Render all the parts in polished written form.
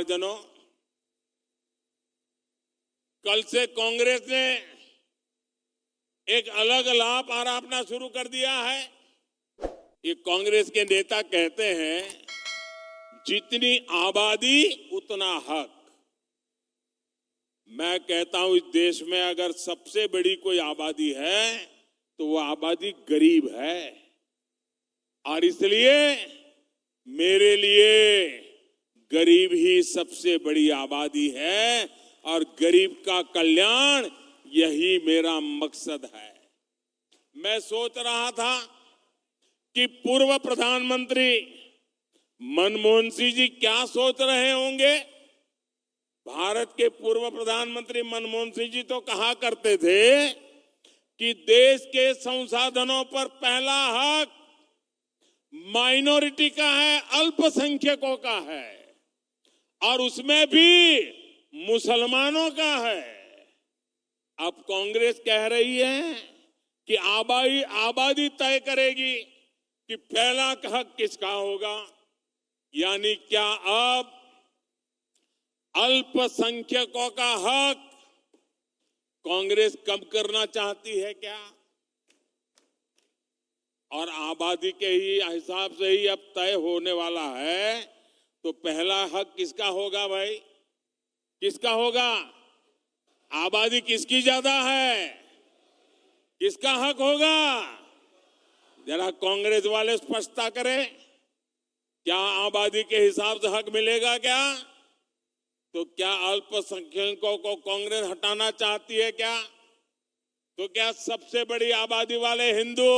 परिवारजनों, कल से कांग्रेस ने एक अलग लाभ आरोपना शुरू कर दिया है। ये कांग्रेस के नेता कहते हैं जितनी आबादी उतना हक। मैं कहता हूं इस देश में अगर सबसे बड़ी कोई आबादी है तो वो आबादी गरीब है, और इसलिए मेरे लिए गरीब ही सबसे बड़ी आबादी है और गरीब का कल्याण यही मेरा मकसद है। मैं सोच रहा था कि पूर्व प्रधानमंत्री मनमोहन सिंह जी क्या सोच रहे होंगे। भारत के पूर्व प्रधानमंत्री मनमोहन सिंह जी तो कहा करते थे कि देश के संसाधनों पर पहला हक माइनॉरिटी का है, अल्पसंख्यकों का है, और उसमें भी मुसलमानों का है। अब कांग्रेस कह रही है कि आबादी तय करेगी कि पहला हक किसका होगा। यानी क्या अब अल्पसंख्यकों का हक कांग्रेस कम करना चाहती है क्या? और आबादी के ही हिसाब से ही अब तय होने वाला है, तो पहला हक किसका होगा भाई? किसका होगा? आबादी किसकी ज्यादा है? किसका हक होगा? जरा कांग्रेस वाले स्पष्टता करें, क्या आबादी के हिसाब से हक मिलेगा क्या? तो क्या अल्पसंख्यकों को कांग्रेस हटाना चाहती है क्या? तो क्या सबसे बड़ी आबादी वाले हिंदू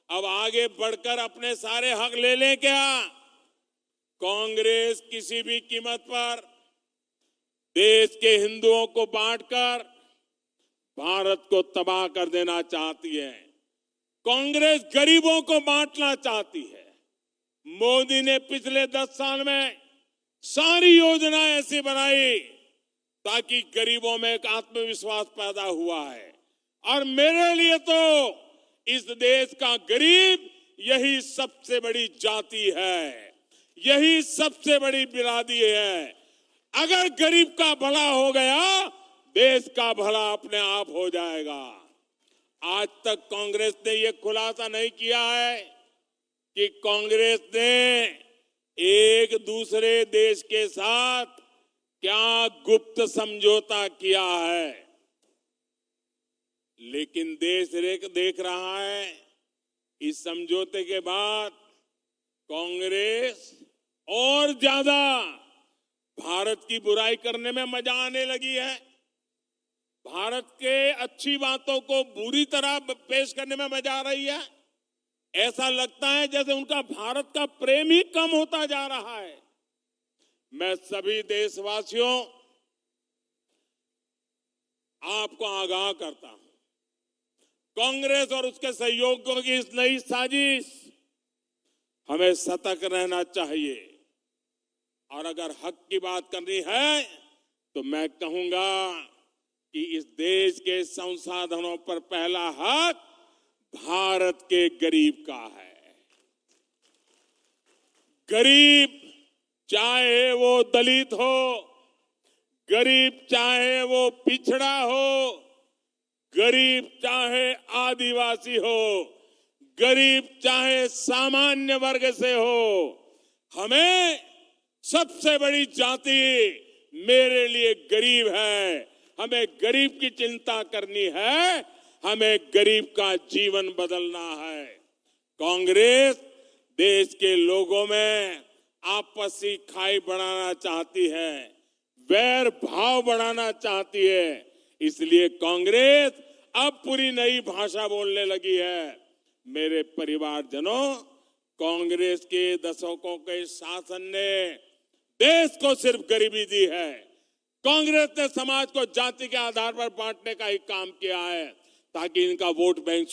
अब आगे बढ़कर अपने सारे हक ले लें क्या? कांग्रेस किसी भी कीमत पर देश के हिंदुओं को बांटकर भारत को तबाह कर देना चाहती है। कांग्रेस गरीबों को बांटना चाहती है। मोदी ने पिछले 10 साल में सारी योजनाएं ऐसी बनाई ताकि गरीबों में एक आत्मविश्वास पैदा हुआ है। और मेरे लिए तो इस देश का गरीब यही सबसे बड़ी जाति है, यही सबसे बड़ी बिरादरी है। अगर गरीब का भला हो गया, देश का भला अपने आप हो जाएगा। आज तक कांग्रेस ने यह खुलासा नहीं किया है कि कांग्रेस ने एक दूसरे देश के साथ क्या गुप्त समझौता किया है, लेकिन देश देख रहा है इस समझौते के बाद कांग्रेस और ज्यादा भारत की बुराई करने में मजा आने लगी है। भारत के अच्छी बातों को बुरी तरह पेश करने में मजा आ रही है। ऐसा लगता है जैसे उनका भारत का प्रेम ही कम होता जा रहा है। मैं सभी देशवासियों आपको आगाह करता हूं, कांग्रेस और उसके सहयोगियों की इस नई साजिश हमें सतर्क रहना चाहिए। और अगर हक की बात करनी है तो मैं कहूंगा कि इस देश के संसाधनों पर पहला हक भारत के गरीब का है। गरीब चाहे वो दलित हो, गरीब चाहे वो पिछड़ा हो, गरीब चाहे आदिवासी हो, गरीब चाहे सामान्य वर्ग से हो, हमें सबसे बड़ी जाति मेरे लिए गरीब है। हमें गरीब की चिंता करनी है, हमें गरीब का जीवन बदलना है। कांग्रेस देश के लोगों में आपसी खाई बढ़ाना चाहती है, वैर भाव बढ़ाना चाहती है। इसलिए कांग्रेस अब पूरी नई भाषा बोलने लगी है। मेरे परिवारजनों, कांग्रेस के दशकों के शासन ने देश को सिर्फ गरीबी दी है। कांग्रेस ने समाज को जाति के आधार पर बांटने का ही काम किया है ताकि इनका वोट बैंक